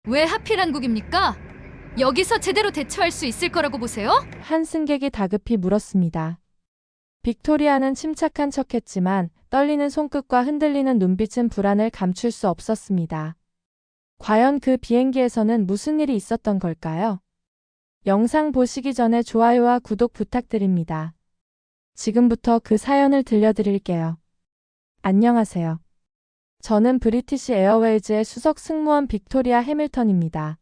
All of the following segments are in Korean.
왜 하필 한국입니까? 여기서 제대로 대처할 수 있을 거라고 보세요? 한 승객이 다급히 물었습니다. 빅토리아는 침착한 척했지만 떨리는 손끝과 흔들리는 눈빛은 불안을 감출 수 없었습니다. 과연 그 비행기에서는 무슨 일이 있었던 걸까요? 영상 보시기 전에 좋아요와 구독 부탁드립니다. 지금부터 그 사연을 들려드릴게요. 안녕하세요. 저는 브리티시 에어웨이즈의 수석 승무원 빅토리아 해밀턴입니다.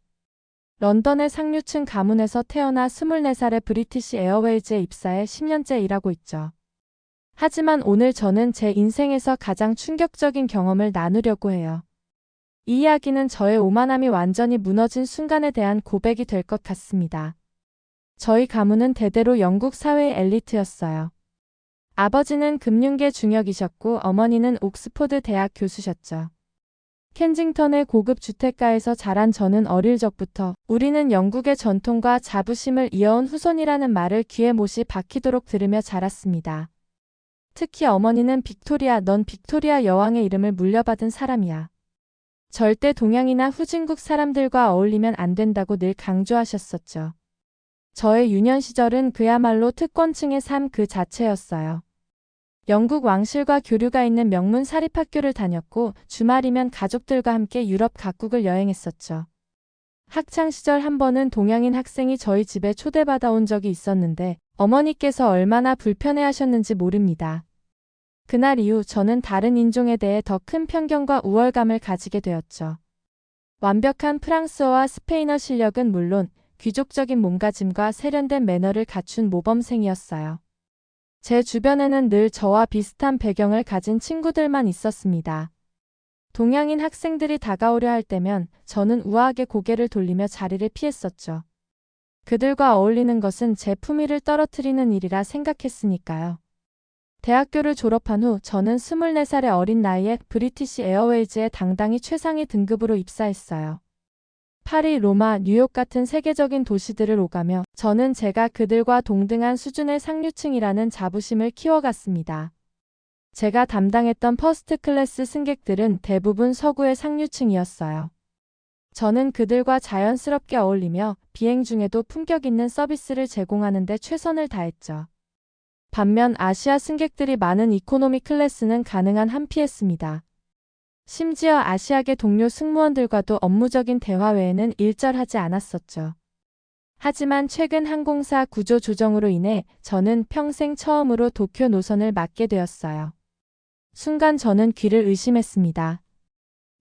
런던의 상류층 가문에서 태어나 24살의 브리티시 에어웨이즈에 입사해 10년째 일하고 있죠. 하지만 오늘 저는 제 인생에서 가장 충격적인 경험을 나누려고 해요. 이 이야기는 저의 오만함이 완전히 무너진 순간에 대한 고백이 될 것 같습니다. 저희 가문은 대대로 영국 사회의 엘리트였어요. 아버지는 금융계 중역이셨고 어머니는 옥스포드 대학 교수셨죠. 켄징턴의 고급 주택가에서 자란 저는 어릴 적부터 우리는 영국의 전통과 자부심을 이어온 후손이라는 말을 귀에 못이 박히도록 들으며 자랐습니다. 특히 어머니는 빅토리아, 넌 빅토리아 여왕의 이름을 물려받은 사람이야. 절대 동양이나 후진국 사람들과 어울리면 안 된다고 늘 강조하셨었죠. 저의 유년 시절은 그야말로 특권층의 삶 그 자체였어요. 영국 왕실과 교류가 있는 명문 사립학교를 다녔고 주말이면 가족들과 함께 유럽 각국을 여행했었죠. 학창시절 한 번은 동양인 학생이 저희 집에 초대받아 온 적이 있었는데 어머니께서 얼마나 불편해하셨는지 모릅니다. 그날 이후 저는 다른 인종에 대해 더 큰 편견과 우월감을 가지게 되었죠. 완벽한 프랑스어와 스페인어 실력은 물론 귀족적인 몸가짐과 세련된 매너를 갖춘 모범생이었어요. 제 주변에는 늘 저와 비슷한 배경을 가진 친구들만 있었습니다. 동양인 학생들이 다가오려 할 때면 저는 우아하게 고개를 돌리며 자리를 피했었죠. 그들과 어울리는 것은 제 품위를 떨어뜨리는 일이라 생각했으니까요. 대학교를 졸업한 후 저는 24살의 어린 나이에 브리티시 에어웨이즈에 당당히 최상위 등급으로 입사했어요. 파리, 로마, 뉴욕 같은 세계적인 도시들을 오가며 저는 제가 그들과 동등한 수준의 상류층이라는 자부심을 키워갔습니다. 제가 담당했던 퍼스트 클래스 승객들은 대부분 서구의 상류층이었어요. 저는 그들과 자연스럽게 어울리며 비행 중에도 품격 있는 서비스를 제공하는 데 최선을 다했죠. 반면 아시아 승객들이 많은 이코노미 클래스는 가능한 한피했습니다. 심지어 아시아계 동료 승무원들과도 업무적인 대화 외에는 일절하지 않았었죠. 하지만 최근 항공사 구조 조정으로 인해 저는 평생 처음으로 도쿄 노선을 맡게 되었어요. 순간 저는 귀를 의심했습니다.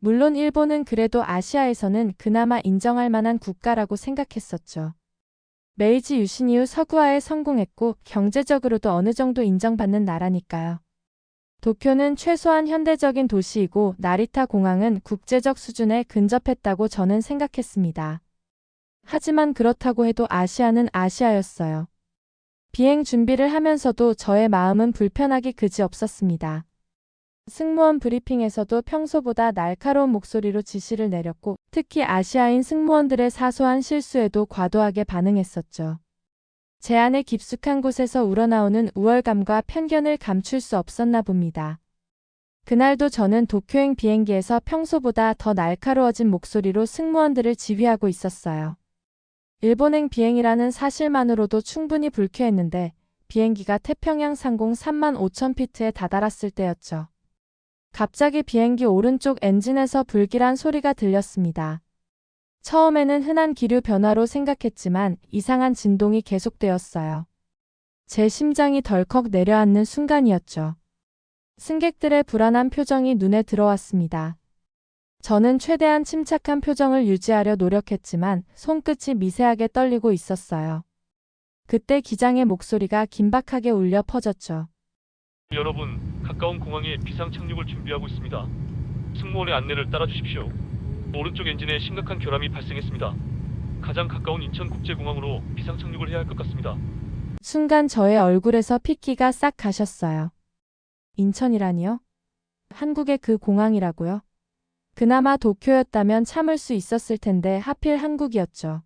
물론 일본은 그래도 아시아에서는 그나마 인정할 만한 국가라고 생각했었죠. 메이지 유신 이후 서구화에 성공했고 경제적으로도 어느 정도 인정받는 나라니까요. 도쿄는 최소한 현대적인 도시이고 나리타 공항은 국제적 수준에 근접했다고 저는 생각했습니다. 하지만 그렇다고 해도 아시아는 아시아였어요. 비행 준비를 하면서도 저의 마음은 불편하기 그지없었습니다. 승무원 브리핑에서도 평소보다 날카로운 목소리로 지시를 내렸고 특히 아시아인 승무원들의 사소한 실수에도 과도하게 반응했었죠. 제 안의 깊숙한 곳에서 우러나오는 우월감과 편견을 감출 수 없었나 봅니다. 그날도 저는 도쿄행 비행기에서 평소보다 더 날카로워진 목소리로 승무원들을 지휘하고 있었어요. 일본행 비행이라는 사실만으로도 충분히 불쾌했는데 비행기가 태평양 상공 35,000피트에 다다랐을 때였죠. 갑자기 비행기 오른쪽 엔진에서 불길한 소리가 들렸습니다. 처음에는 흔한 기류 변화로 생각했지만 이상한 진동이 계속되었어요. 제 심장이 덜컥 내려앉는 순간이었죠. 승객들의 불안한 표정이 눈에 들어왔습니다. 저는 최대한 침착한 표정을 유지하려 노력했지만 손끝이 미세하게 떨리고 있었어요. 그때 기장의 목소리가 긴박하게 울려 퍼졌죠. 여러분, 가까운 공항에 비상 착륙을 준비하고 있습니다. 승무원의 안내를 따라 주십시오. 오른쪽 엔진에 심각한 결함이 발생했습니다. 가장 가까운 인천국제공항으로 비상 착륙을 해야 할 것 같습니다. 순간 저의 얼굴에서 핏기가 싹 가셨어요. 인천이라니요? 한국의 그 공항이라고요? 그나마 도쿄였다면 참을 수 있었을 텐데 하필 한국이었죠.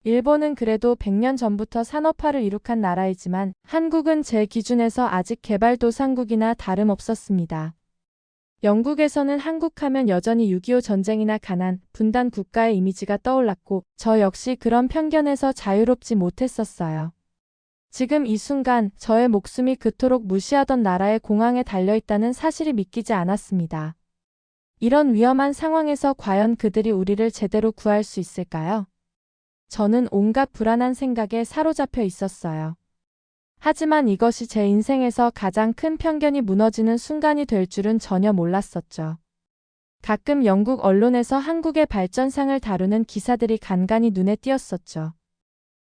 일본은 그래도 100년 전부터 산업화를 이룩한 나라이지만 한국은 제 기준에서 아직 개발도상국이나 다름없었습니다. 영국에서는 한국하면 여전히 6.25 전쟁이나 가난, 분단 국가의 이미지가 떠올랐고 저 역시 그런 편견에서 자유롭지 못했었어요. 지금 이 순간 저의 목숨이 그토록 무시하던 나라의 공항에 달려있다는 사실이 믿기지 않았습니다. 이런 위험한 상황에서 과연 그들이 우리를 제대로 구할 수 있을까요? 저는 온갖 불안한 생각에 사로잡혀 있었어요. 하지만 이것이 제 인생에서 가장 큰 편견이 무너지는 순간이 될 줄은 전혀 몰랐었죠. 가끔 영국 언론에서 한국의 발전상을 다루는 기사들이 간간히 눈에 띄었었죠.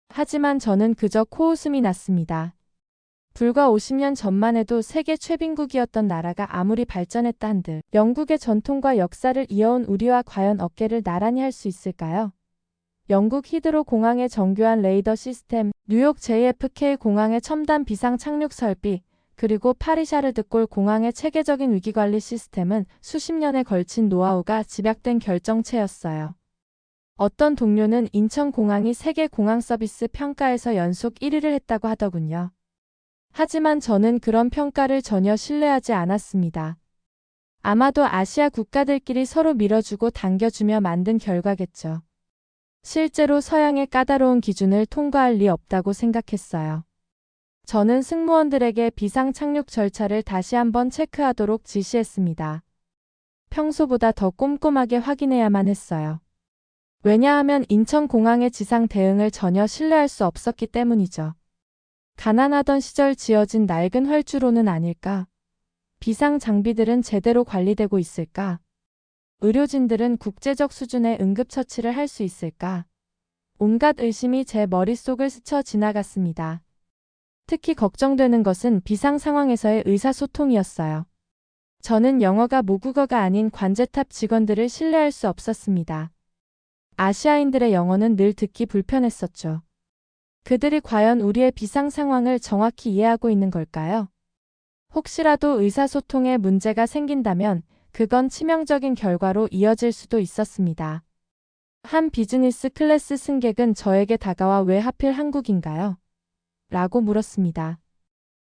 하지만 저는 그저 코웃음이 났습니다. 불과 50년 전만 해도 세계 최빈국이었던 나라가 아무리 발전했다 한들 영국의 전통과 역사를 이어온 우리와 과연 어깨를 나란히 할 수 있을까요? 영국 히드로 공항의 정교한 레이더 시스템, 뉴욕 JFK 공항의 첨단 비상 착륙 설비, 그리고 파리 샤르드골 공항의 체계적인 위기관리 시스템은 수십 년에 걸친 노하우가 집약된 결정체였어요. 어떤 동료는 인천공항이 세계 공항 서비스 평가에서 연속 1위를 했다고 하더군요. 하지만 저는 그런 평가를 전혀 신뢰하지 않았습니다. 아마도 아시아 국가들끼리 서로 밀어주고 당겨주며 만든 결과겠죠. 실제로 서양의 까다로운 기준을 통과할 리 없다고 생각했어요. 저는 승무원들에게 비상 착륙 절차를 다시 한번 체크하도록 지시했습니다. 평소보다 더 꼼꼼하게 확인해야만 했어요. 왜냐하면 인천공항의 지상 대응을 전혀 신뢰할 수 없었기 때문이죠. 가난하던 시절 지어진 낡은 활주로는 아닐까? 비상 장비들은 제대로 관리되고 있을까? 의료진들은 국제적 수준의 응급처치를 할 수 있을까? 온갖 의심이 제 머릿속을 스쳐 지나갔습니다. 특히 걱정되는 것은 비상 상황에서의 의사소통이었어요. 저는 영어가 모국어가 아닌 관제탑 직원들을 신뢰할 수 없었습니다. 아시아인들의 영어는 늘 듣기 불편했었죠. 그들이 과연 우리의 비상 상황을 정확히 이해하고 있는 걸까요? 혹시라도 의사소통에 문제가 생긴다면 그건 치명적인 결과로 이어질 수도 있었습니다. 한 비즈니스 클래스 승객은 저에게 다가와 왜 하필 한국인가요? 라고 물었습니다.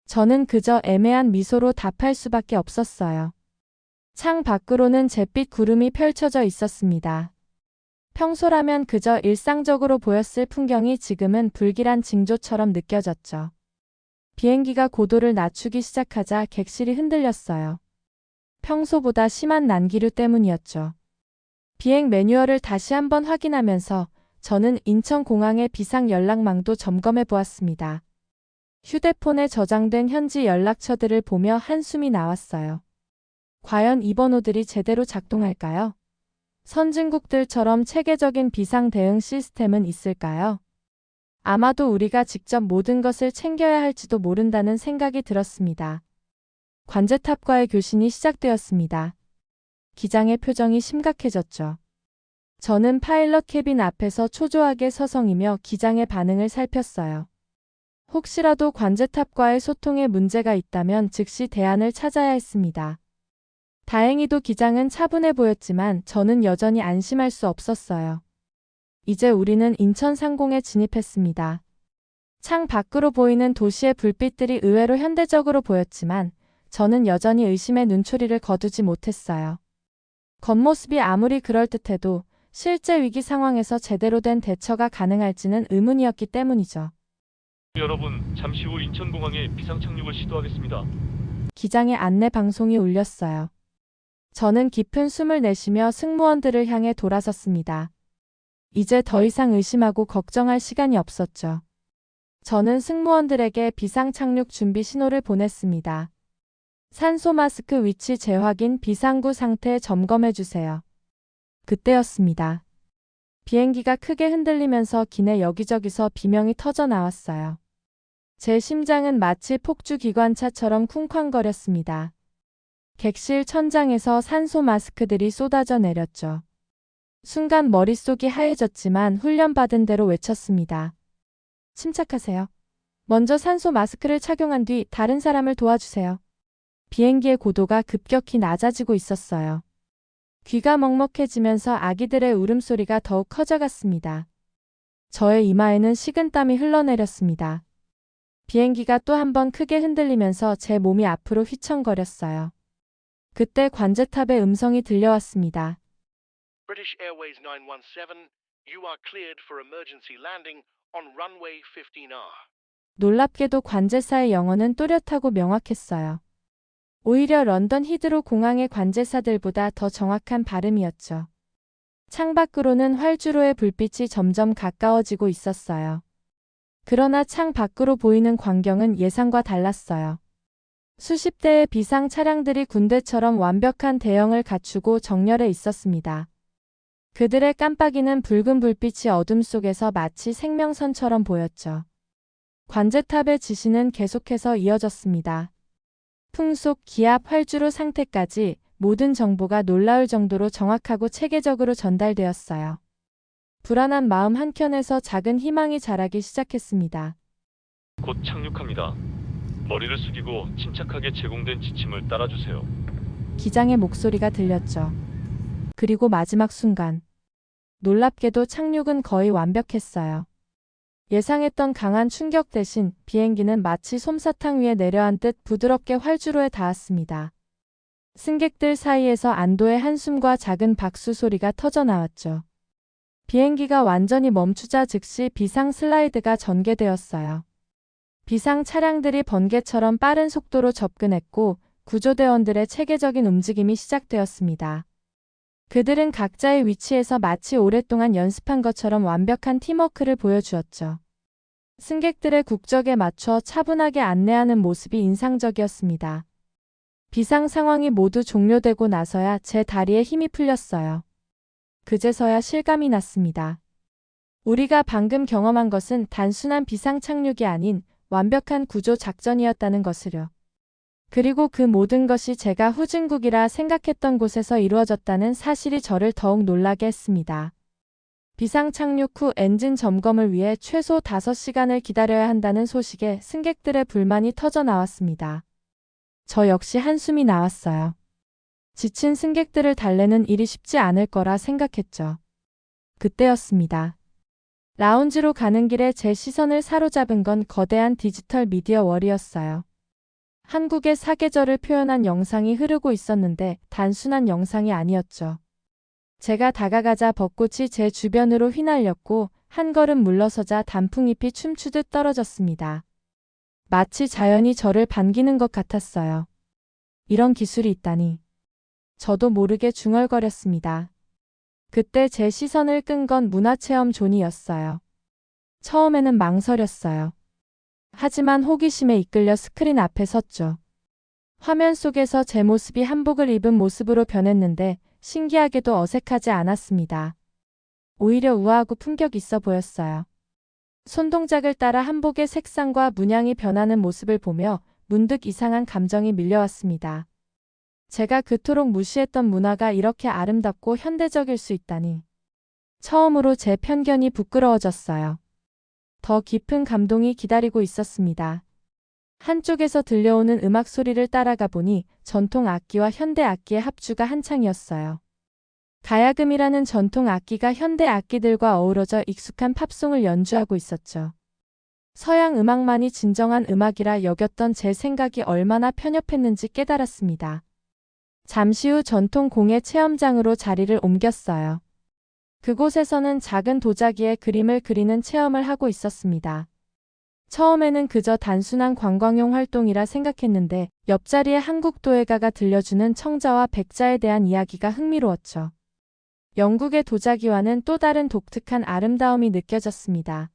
저는 그저 애매한 미소로 답할 수밖에 없었어요. 창 밖으로는 잿빛 구름이 펼쳐져 있었습니다. 평소라면 그저 일상적으로 보였을 풍경이 지금은 불길한 징조처럼 느껴졌죠. 비행기가 고도를 낮추기 시작하자 객실이 흔들렸어요. 평소보다 심한 난기류 때문이었죠. 비행 매뉴얼을 다시 한번 확인하면서 저는 인천공항의 비상 연락망도 점검해 보았습니다. 휴대폰에 저장된 현지 연락처들을 보며 한숨이 나왔어요. 과연 이 번호들이 제대로 작동할까요? 선진국들처럼 체계적인 비상 대응 시스템은 있을까요? 아마도 우리가 직접 모든 것을 챙겨야 할지도 모른다는 생각이 들었습니다. 관제탑과의 교신이 시작되었습니다. 기장의 표정이 심각해졌죠. 저는 파일럿 캐빈 앞에서 초조하게 서성이며 기장의 반응을 살폈어요. 혹시라도 관제탑과의 소통에 문제가 있다면 즉시 대안을 찾아야 했습니다. 다행히도 기장은 차분해 보였지만 저는 여전히 안심할 수 없었어요. 이제 우리는 인천 상공에 진입했습니다. 창 밖으로 보이는 도시의 불빛들이 의외로 현대적으로 보였지만 저는 여전히 의심의 눈초리를 거두지 못했어요. 겉모습이 아무리 그럴듯해도 실제 위기 상황에서 제대로 된 대처가 가능할지는 의문이었기 때문이죠. 여러분, 잠시 후 인천공항에 비상 착륙을 시도하겠습니다. 기장의 안내 방송이 울렸어요. 저는 깊은 숨을 내쉬며 승무원들을 향해 돌아섰습니다. 이제 더 이상 의심하고 걱정할 시간이 없었죠. 저는 승무원들에게 비상 착륙 준비 신호를 보냈습니다. 산소 마스크 위치 재확인, 비상구 상태 점검해 주세요. 그때였습니다. 비행기가 크게 흔들리면서 기내 여기저기서 비명이 터져 나왔어요. 제 심장은 마치 폭주 기관차처럼 쿵쾅거렸습니다. 객실 천장에서 산소 마스크들이 쏟아져 내렸죠. 순간 머릿속이 하얘졌지만 훈련받은 대로 외쳤습니다. 침착하세요. 먼저 산소 마스크를 착용한 뒤 다른 사람을 도와주세요. 비행기의 고도가 급격히 낮아지고 있었어요. 귀가 먹먹해지면서 아기들의 울음소리가 더욱 커져갔습니다. 저의 이마에는 식은땀이 흘러내렸습니다. 비행기가 또 한 번 크게 흔들리면서 제 몸이 앞으로 휘청거렸어요. 그때 관제탑의 음성이 들려왔습니다. British Airways 917, you are cleared for emergency landing on runway 15R. 놀랍게도 관제사의 영어는 또렷하고 명확했어요. 오히려 런던 히드로 공항의 관제사들보다 더 정확한 발음이었죠. 창밖으로는 활주로의 불빛이 점점 가까워지고 있었어요. 그러나 창 밖으로 보이는 광경은 예상과 달랐어요. 수십 대의 비상 차량들이 군대처럼 완벽한 대형을 갖추고 정렬해 있었습니다. 그들의 깜빡이는 붉은 불빛이 어둠 속에서 마치 생명선처럼 보였죠. 관제탑의 지시는 계속해서 이어졌습니다. 풍속, 기압, 활주로 상태까지 모든 정보가 놀라울 정도로 정확하고 체계적으로 전달되었어요. 불안한 마음 한켠에서 작은 희망이 자라기 시작했습니다. 곧 착륙합니다. 머리를 숙이고 침착하게 제공된 지침을 따라주세요. 기장의 목소리가 들렸죠. 그리고 마지막 순간. 놀랍게도 착륙은 거의 완벽했어요. 예상했던 강한 충격 대신 비행기는 마치 솜사탕 위에 내려앉듯 부드럽게 활주로에 닿았습니다. 승객들 사이에서 안도의 한숨과 작은 박수 소리가 터져 나왔죠. 비행기가 완전히 멈추자 즉시 비상 슬라이드가 전개되었어요. 비상 차량들이 번개처럼 빠른 속도로 접근했고 구조대원들의 체계적인 움직임이 시작되었습니다. 그들은 각자의 위치에서 마치 오랫동안 연습한 것처럼 완벽한 팀워크를 보여주었죠. 승객들의 국적에 맞춰 차분하게 안내하는 모습이 인상적이었습니다. 비상 상황이 모두 종료되고 나서야 제 다리에 힘이 풀렸어요. 그제서야 실감이 났습니다. 우리가 방금 경험한 것은 단순한 비상 착륙이 아닌 완벽한 구조 작전이었다는 것을요. 그리고 그 모든 것이 제가 후진국이라 생각했던 곳에서 이루어졌다는 사실이 저를 더욱 놀라게 했습니다. 비상 착륙 후 엔진 점검을 위해 최소 5시간을 기다려야 한다는 소식에 승객들의 불만이 터져 나왔습니다. 저 역시 한숨이 나왔어요. 지친 승객들을 달래는 일이 쉽지 않을 거라 생각했죠. 그때였습니다. 라운지로 가는 길에 제 시선을 사로잡은 건 거대한 디지털 미디어 월이었어요. 한국의 사계절을 표현한 영상이 흐르고 있었는데 단순한 영상이 아니었죠. 제가 다가가자 벚꽃이 제 주변으로 휘날렸고 한 걸음 물러서자 단풍잎이 춤추듯 떨어졌습니다. 마치 자연이 저를 반기는 것 같았어요. 이런 기술이 있다니. 저도 모르게 중얼거렸습니다. 그때 제 시선을 끈 건 문화체험 존이었어요. 처음에는 망설였어요. 하지만 호기심에 이끌려 스크린 앞에 섰죠. 화면 속에서 제 모습이 한복을 입은 모습으로 변했는데 신기하게도 어색하지 않았습니다. 오히려 우아하고 품격 있어 보였어요. 손동작을 따라 한복의 색상과 문양이 변하는 모습을 보며 문득 이상한 감정이 밀려왔습니다. 제가 그토록 무시했던 문화가 이렇게 아름답고 현대적일 수 있다니. 처음으로 제 편견이 부끄러워졌어요. 더 깊은 감동이 기다리고 있었습니다. 한쪽에서 들려오는 음악 소리를 따라가 보니 전통 악기와 현대 악기의 합주가 한창이었어요. 가야금이라는 전통 악기가 현대 악기들과 어우러져 익숙한 팝송을 연주하고 있었죠. 서양 음악만이 진정한 음악이라 여겼던 제 생각이 얼마나 편협했는지 깨달았습니다. 잠시 후 전통 공예 체험장으로 자리를 옮겼어요. 그곳에서는 작은 도자기에 그림을 그리는 체험을 하고 있었습니다. 처음에는 그저 단순한 관광용 활동이라 생각했는데 옆자리에 한국 도예가가 들려주는 청자와 백자에 대한 이야기가 흥미로웠죠. 영국의 도자기와는 또 다른 독특한 아름다움이 느껴졌습니다.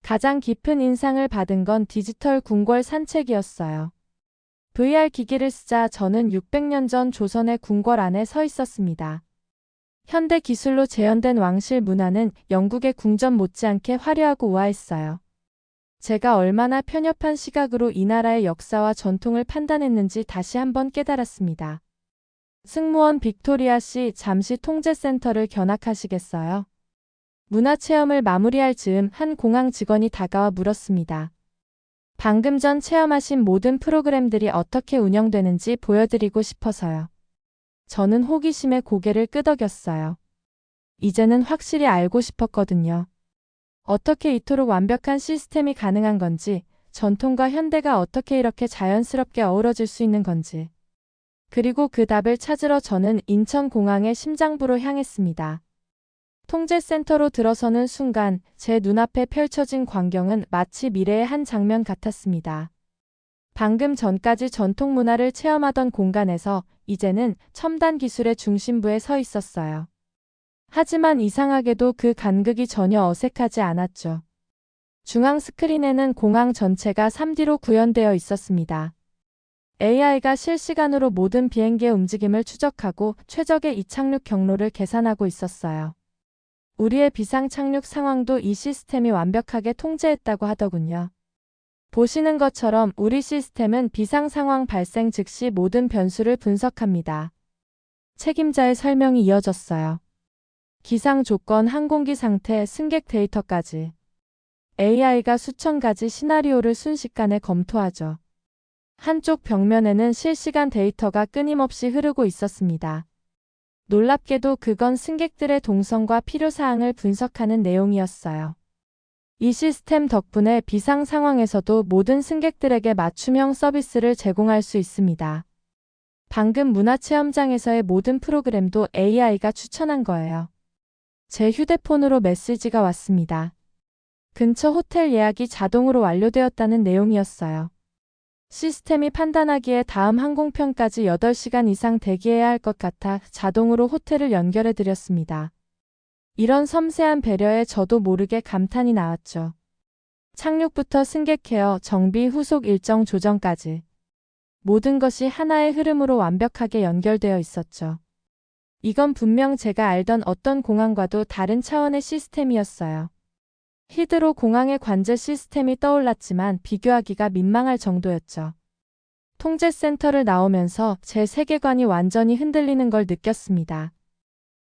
가장 깊은 인상을 받은 건 디지털 궁궐 산책이었어요. VR 기기를 쓰자 저는 600년 전 조선의 궁궐 안에 서 있었습니다. 현대 기술로 재현된 왕실 문화는 영국의 궁전 못지않게 화려하고 우아했어요. 제가 얼마나 편협한 시각으로 이 나라의 역사와 전통을 판단했는지 다시 한번 깨달았습니다. 승무원 빅토리아 씨, 잠시 통제센터를 견학하시겠어요? 문화체험을 마무리할 즈음 한 공항 직원이 다가와 물었습니다. 방금 전 체험하신 모든 프로그램들이 어떻게 운영되는지 보여드리고 싶어서요. 저는 호기심에 고개를 끄덕였어요. 이제는 확실히 알고 싶었거든요. 어떻게 이토록 완벽한 시스템이 가능한 건지, 전통과 현대가 어떻게 이렇게 자연스럽게 어우러질 수 있는 건지. 그리고 그 답을 찾으러 저는 인천공항의 심장부로 향했습니다. 통제센터로 들어서는 순간 제 눈앞에 펼쳐진 광경은 마치 미래의 한 장면 같았습니다. 방금 전까지 전통 문화를 체험하던 공간에서 이제는 첨단 기술의 중심부에 서 있었어요. 하지만 이상하게도 그 간극이 전혀 어색하지 않았죠. 중앙 스크린에는 공항 전체가 3D로 구현되어 있었습니다. AI가 실시간으로 모든 비행기의 움직임을 추적하고 최적의 이착륙 경로를 계산하고 있었어요. 우리의 비상 착륙 상황도 이 시스템이 완벽하게 통제했다고 하더군요. 보시는 것처럼 우리 시스템은 비상 상황 발생 즉시 모든 변수를 분석합니다. 책임자의 설명이 이어졌어요. 기상 조건, 항공기 상태, 승객 데이터까지. AI가 수천 가지 시나리오를 순식간에 검토하죠. 한쪽 벽면에는 실시간 데이터가 끊임없이 흐르고 있었습니다. 놀랍게도 그건 승객들의 동선과 필요사항을 분석하는 내용이었어요. 이 시스템 덕분에 비상 상황에서도 모든 승객들에게 맞춤형 서비스를 제공할 수 있습니다. 방금 문화체험장에서의 모든 프로그램도 AI가 추천한 거예요. 제 휴대폰으로 메시지가 왔습니다. 근처 호텔 예약이 자동으로 완료되었다는 내용이었어요. 시스템이 판단하기에 다음 항공편까지 8시간 이상 대기해야 할 것 같아 자동으로 호텔을 연결해 드렸습니다. 이런 섬세한 배려에 저도 모르게 감탄이 나왔죠. 착륙부터 승객 케어, 정비, 후속 일정 조정까지. 모든 것이 하나의 흐름으로 완벽하게 연결되어 있었죠. 이건 분명 제가 알던 어떤 공항과도 다른 차원의 시스템이었어요. 히드로 공항의 관제 시스템이 떠올랐지만 비교하기가 민망할 정도였죠. 통제센터를 나오면서 제 세계관이 완전히 흔들리는 걸 느꼈습니다.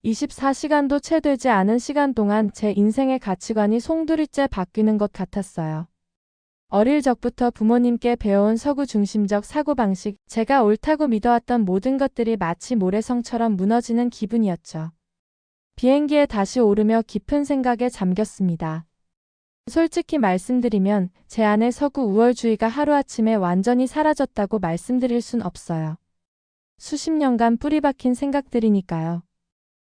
24시간도 채 되지 않은 시간 동안 제 인생의 가치관이 송두리째 바뀌는 것 같았어요. 어릴 적부터 부모님께 배워온 서구 중심적 사고방식, 제가 옳다고 믿어왔던 모든 것들이 마치 모래성처럼 무너지는 기분이었죠. 비행기에 다시 오르며 깊은 생각에 잠겼습니다. 솔직히 말씀드리면 제 안의 서구 우월주의가 하루아침에 완전히 사라졌다고 말씀드릴 순 없어요. 수십 년간 뿌리 박힌 생각들이니까요.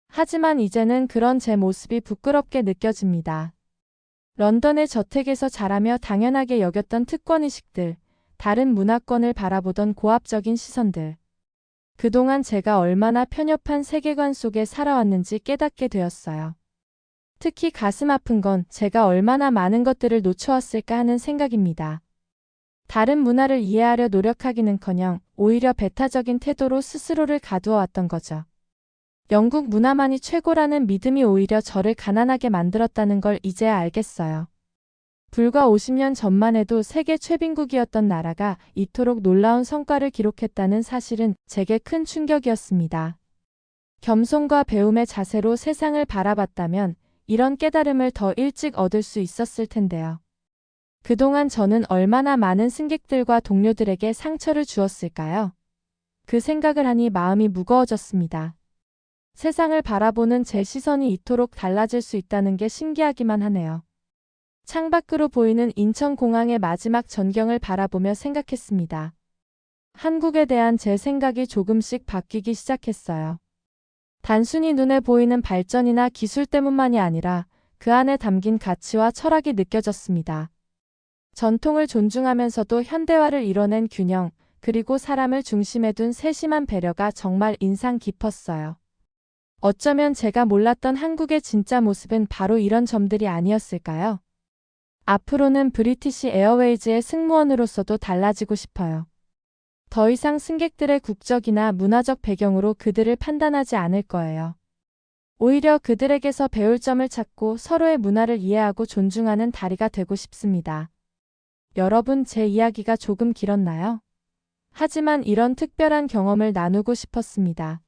하지만 이제는 그런 제 모습이 부끄럽게 느껴집니다. 런던의 저택에서 자라며 당연하게 여겼던 특권의식들, 다른 문화권을 바라보던 고압적인 시선들. 그동안 제가 얼마나 편협한 세계관 속에 살아왔는지 깨닫게 되었어요. 특히 가슴 아픈 건 제가 얼마나 많은 것들을 놓쳐왔을까 하는 생각입니다. 다른 문화를 이해하려 노력하기는커녕 오히려 배타적인 태도로 스스로를 가두어왔던 거죠. 영국 문화만이 최고라는 믿음이 오히려 저를 가난하게 만들었다는 걸 이제야 알겠어요. 불과 50년 전만 해도 세계 최빈국이었던 나라가 이토록 놀라운 성과를 기록했다는 사실은 제게 큰 충격이었습니다. 겸손과 배움의 자세로 세상을 바라봤다면 이런 깨달음을 더 일찍 얻을 수 있었을 텐데요. 그동안 저는 얼마나 많은 승객들과 동료들에게 상처를 주었을까요? 그 생각을 하니 마음이 무거워졌습니다. 세상을 바라보는 제 시선이 이토록 달라질 수 있다는 게 신기하기만 하네요. 창밖으로 보이는 인천공항의 마지막 전경을 바라보며 생각했습니다. 한국에 대한 제 생각이 조금씩 바뀌기 시작했어요. 단순히 눈에 보이는 발전이나 기술 때문만이 아니라 그 안에 담긴 가치와 철학이 느껴졌습니다. 전통을 존중하면서도 현대화를 이뤄낸 균형, 그리고 사람을 중심에 둔 세심한 배려가 정말 인상 깊었어요. 어쩌면 제가 몰랐던 한국의 진짜 모습은 바로 이런 점들이 아니었을까요? 앞으로는 브리티시 에어웨이즈의 승무원으로서도 달라지고 싶어요. 더 이상 승객들의 국적이나 문화적 배경으로 그들을 판단하지 않을 거예요. 오히려 그들에게서 배울 점을 찾고 서로의 문화를 이해하고 존중하는 다리가 되고 싶습니다. 여러분, 제 이야기가 조금 길었나요? 하지만 이런 특별한 경험을 나누고 싶었습니다.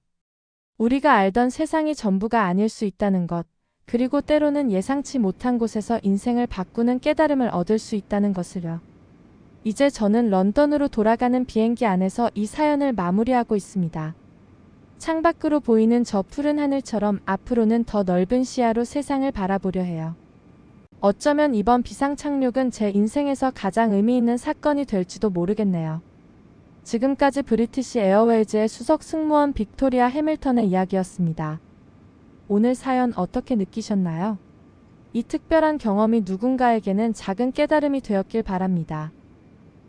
우리가 알던 세상이 전부가 아닐 수 있다는 것, 그리고 때로는 예상치 못한 곳에서 인생을 바꾸는 깨달음을 얻을 수 있다는 것을요. 이제 저는 런던으로 돌아가는 비행기 안에서 이 사연을 마무리하고 있습니다. 창밖으로 보이는 저 푸른 하늘처럼 앞으로는 더 넓은 시야로 세상을 바라보려 해요. 어쩌면 이번 비상 착륙은 제 인생에서 가장 의미 있는 사건이 될지도 모르겠네요. 지금까지 브리티시 에어웨이즈의 수석 승무원 빅토리아 해밀턴의 이야기였습니다. 오늘 사연 어떻게 느끼셨나요? 이 특별한 경험이 누군가에게는 작은 깨달음이 되었길 바랍니다.